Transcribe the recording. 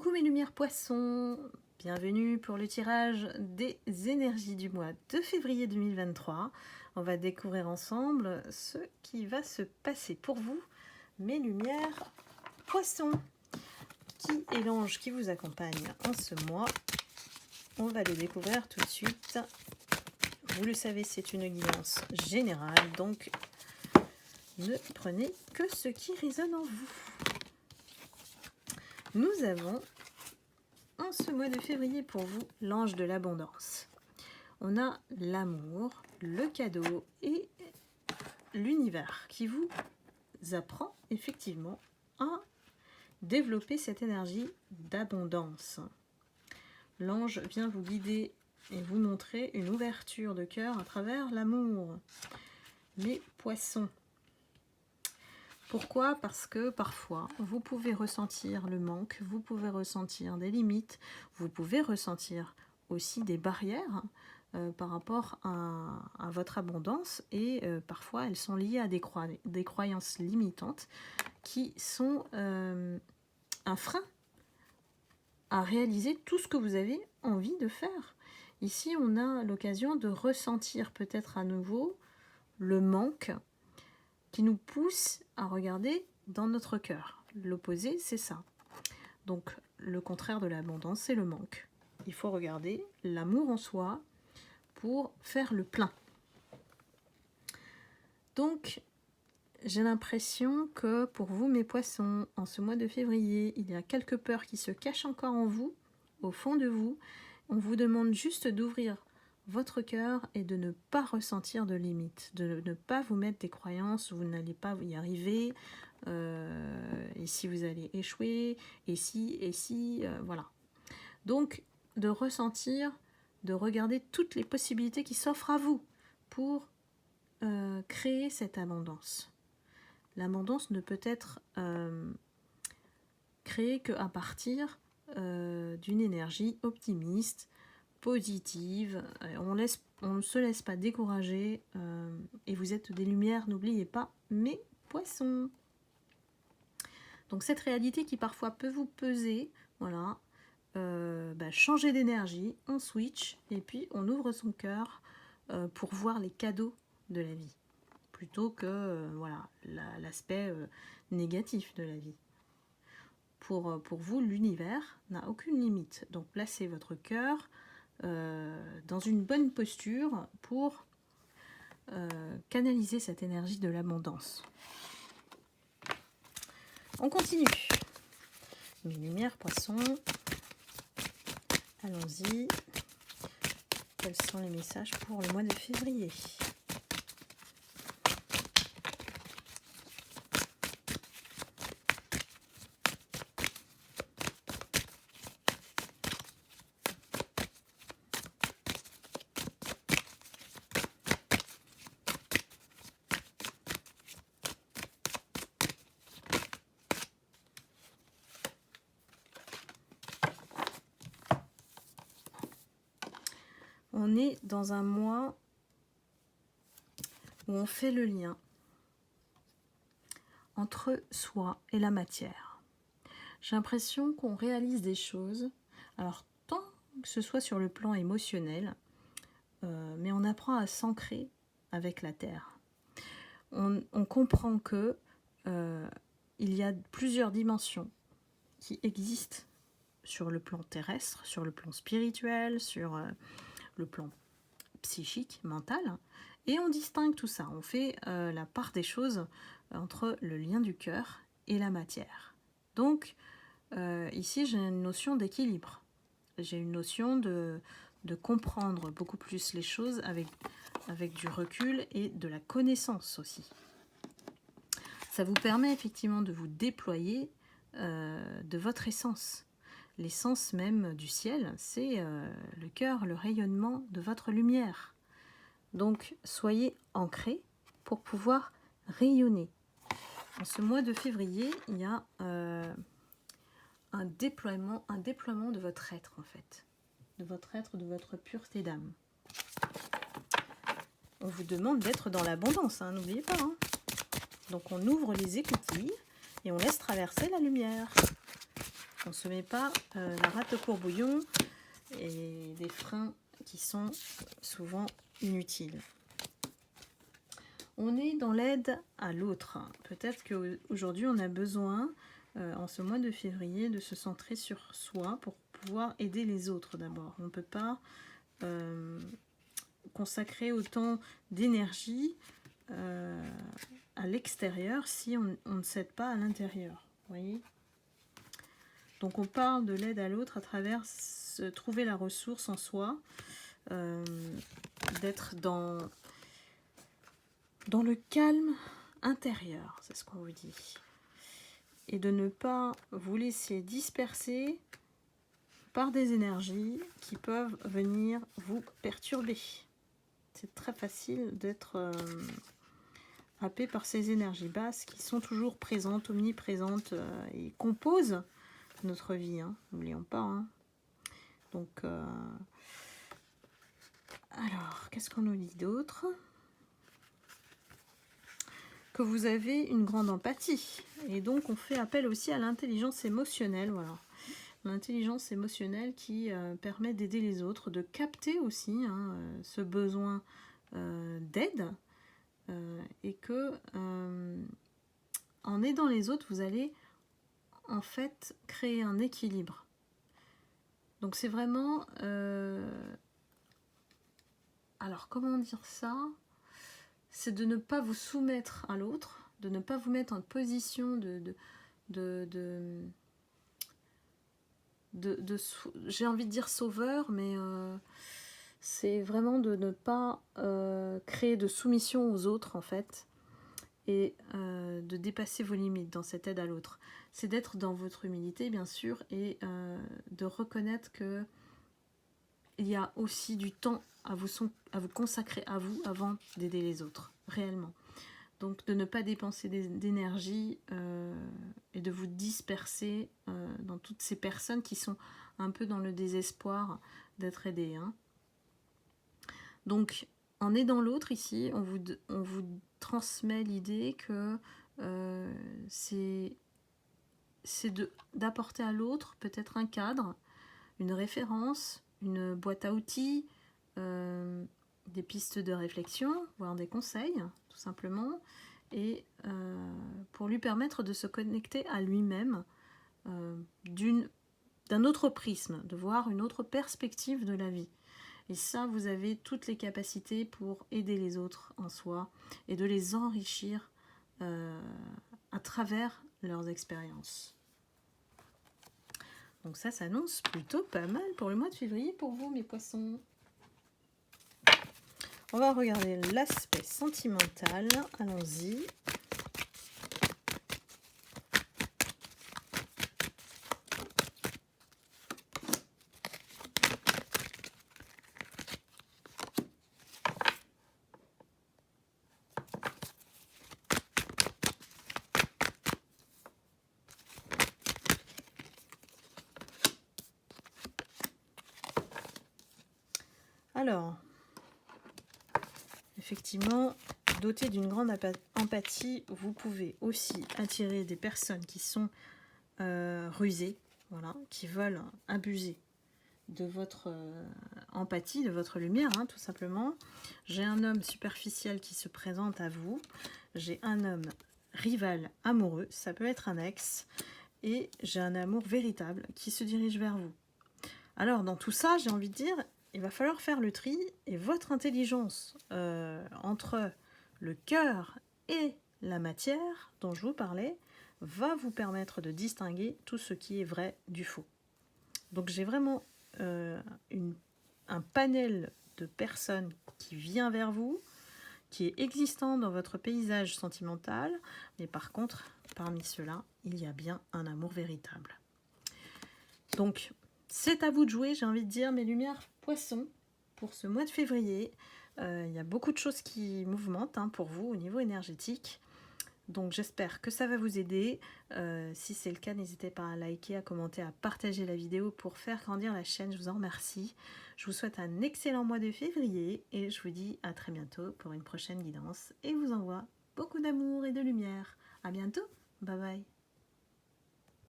Coucou mes lumières poissons, bienvenue pour le tirage des énergies du mois de février 2023. On va découvrir ensemble ce qui va se passer pour vous, mes lumières poissons. Qui est l'ange qui vous accompagne en ce mois? On va le découvrir tout de suite. Vous le savez, c'est une guidance générale, donc ne prenez que ce qui résonne en vous. Nous avons en ce mois de février pour vous l'ange de l'abondance. On a l'amour, le cadeau et l'univers qui vous apprend effectivement à développer cette énergie d'abondance. L'ange vient vous guider et vous montrer une ouverture de cœur à travers l'amour. Les poissons. Pourquoi? Parce que parfois, vous pouvez ressentir le manque, vous pouvez ressentir des limites, vous pouvez ressentir aussi des barrières par rapport à votre abondance et parfois elles sont liées à des croyances limitantes qui sont un frein à réaliser tout ce que vous avez envie de faire. Ici, on a l'occasion de ressentir peut-être à nouveau le manque qui nous pousse à regarder dans notre cœur. L'opposé, c'est ça. Donc, le contraire de l'abondance, c'est le manque. Il faut regarder l'amour en soi pour faire le plein. Donc, j'ai l'impression que pour vous, mes poissons, en ce mois de février, il y a quelques peurs qui se cachent encore en vous, au fond de vous. On vous demande juste d'ouvrir votre cœur et de ne pas ressentir de limites, de ne pas vous mettre des croyances où vous n'allez pas y arriver, et si vous allez échouer, et si, voilà. Donc, de ressentir, de regarder toutes les possibilités qui s'offrent à vous pour créer cette abondance. L'abondance ne peut être créée qu'à partir d'une énergie optimiste, positive, on ne se laisse pas décourager et vous êtes des lumières, n'oubliez pas, mes poissons. Donc cette réalité qui parfois peut vous peser, voilà, changez d'énergie, on switch et puis on ouvre son cœur pour voir les cadeaux de la vie, plutôt que voilà, l'aspect négatif de la vie. Pour vous, l'univers n'a aucune limite, donc placez votre cœur dans une bonne posture pour canaliser cette énergie de l'abondance. On continue. Mes lumières poissons. Allons-y. Quels sont les messages pour le mois de février ? On est dans un mois où on fait le lien entre soi et la matière. J'ai l'impression qu'on réalise des choses, alors tant que ce soit sur le plan émotionnel, mais on apprend à s'ancrer avec la terre. On comprend que il y a plusieurs dimensions qui existent sur le plan terrestre, sur le plan spirituel, sur le plan psychique, mental, et on distingue tout ça. On fait la part des choses entre le lien du cœur et la matière. Donc, ici, j'ai une notion d'équilibre. J'ai une notion de comprendre beaucoup plus les choses avec du recul et de la connaissance aussi. Ça vous permet effectivement de vous déployer de votre essence. L'essence même du ciel, c'est le cœur, le rayonnement de votre lumière. Donc, soyez ancrés pour pouvoir rayonner. En ce mois de février, il y a un déploiement de votre être, en fait. De votre être, de votre pureté d'âme. On vous demande d'être dans l'abondance, hein, n'oubliez pas. Hein. Donc, on ouvre les écoutilles et on laisse traverser la lumière. On consommez pas la rate au courbouillon et des freins qui sont souvent inutiles. On est dans l'aide à l'autre. Peut-être qu'aujourd'hui, on a besoin, en ce mois de février, de se centrer sur soi pour pouvoir aider les autres d'abord. On ne peut pas consacrer autant d'énergie à l'extérieur si on ne s'aide pas à l'intérieur. Voyez ? Donc on parle de l'aide à l'autre à travers trouver la ressource en soi, d'être dans le calme intérieur, c'est ce qu'on vous dit. Et de ne pas vous laisser disperser par des énergies qui peuvent venir vous perturber. C'est très facile d'être happé par ces énergies basses qui sont toujours présentes, omniprésentes et composent notre vie, hein, n'oublions pas. Hein. Donc, alors, qu'est-ce qu'on nous dit d'autre ? Que vous avez une grande empathie. Et donc, on fait appel aussi à l'intelligence émotionnelle. Voilà. L'intelligence émotionnelle qui permet d'aider les autres, de capter aussi ce besoin d'aide. Et que, en aidant les autres, vous allez en fait créer un équilibre. Donc, c'est vraiment... alors, comment dire ça ? C'est de ne pas vous soumettre à l'autre, de ne pas vous mettre en position j'ai envie de dire sauveur, mais c'est vraiment de ne pas créer de soumission aux autres, en fait, et de dépasser vos limites dans cette aide à l'autre. C'est d'être dans votre humilité, bien sûr, et de reconnaître que il y a aussi du temps à vous consacrer à vous avant d'aider les autres, réellement. Donc de ne pas dépenser d'énergie et de vous disperser dans toutes ces personnes qui sont un peu dans le désespoir d'être aidées. Hein. Donc en aidant l'autre ici, on vous transmet l'idée que c'est d'apporter à l'autre peut-être un cadre, une référence, une boîte à outils, des pistes de réflexion, voire des conseils, tout simplement, et pour lui permettre de se connecter à lui-même d'un autre prisme, de voir une autre perspective de la vie. Et ça, vous avez toutes les capacités pour aider les autres en soi et de les enrichir à travers leurs expériences. Donc ça s'annonce plutôt pas mal pour le mois de février pour vous, mes poissons. On va regarder l'aspect sentimental. Allons-y. Alors, effectivement, doté d'une grande empathie, vous pouvez aussi attirer des personnes qui sont rusées, voilà, qui veulent abuser de votre empathie, de votre lumière, hein, tout simplement. J'ai un homme superficiel qui se présente à vous. J'ai un homme rival amoureux, ça peut être un ex. Et j'ai un amour véritable qui se dirige vers vous. Alors, dans tout ça, j'ai envie de dire... il va falloir faire le tri et votre intelligence entre le cœur et la matière dont je vous parlais va vous permettre de distinguer tout ce qui est vrai du faux. Donc j'ai vraiment un panel de personnes qui vient vers vous, qui est existant dans votre paysage sentimental, mais par contre, parmi ceux-là, il y a bien un amour véritable. Donc, c'est à vous de jouer, j'ai envie de dire, mes lumières poissons, pour ce mois de février. Il y a beaucoup de choses qui mouvementent pour vous au niveau énergétique. Donc j'espère que ça va vous aider. Si c'est le cas, n'hésitez pas à liker, à commenter, à partager la vidéo pour faire grandir la chaîne. Je vous en remercie. Je vous souhaite un excellent mois de février et je vous dis à très bientôt pour une prochaine guidance. Et vous envoie beaucoup d'amour et de lumière. À bientôt. Bye bye.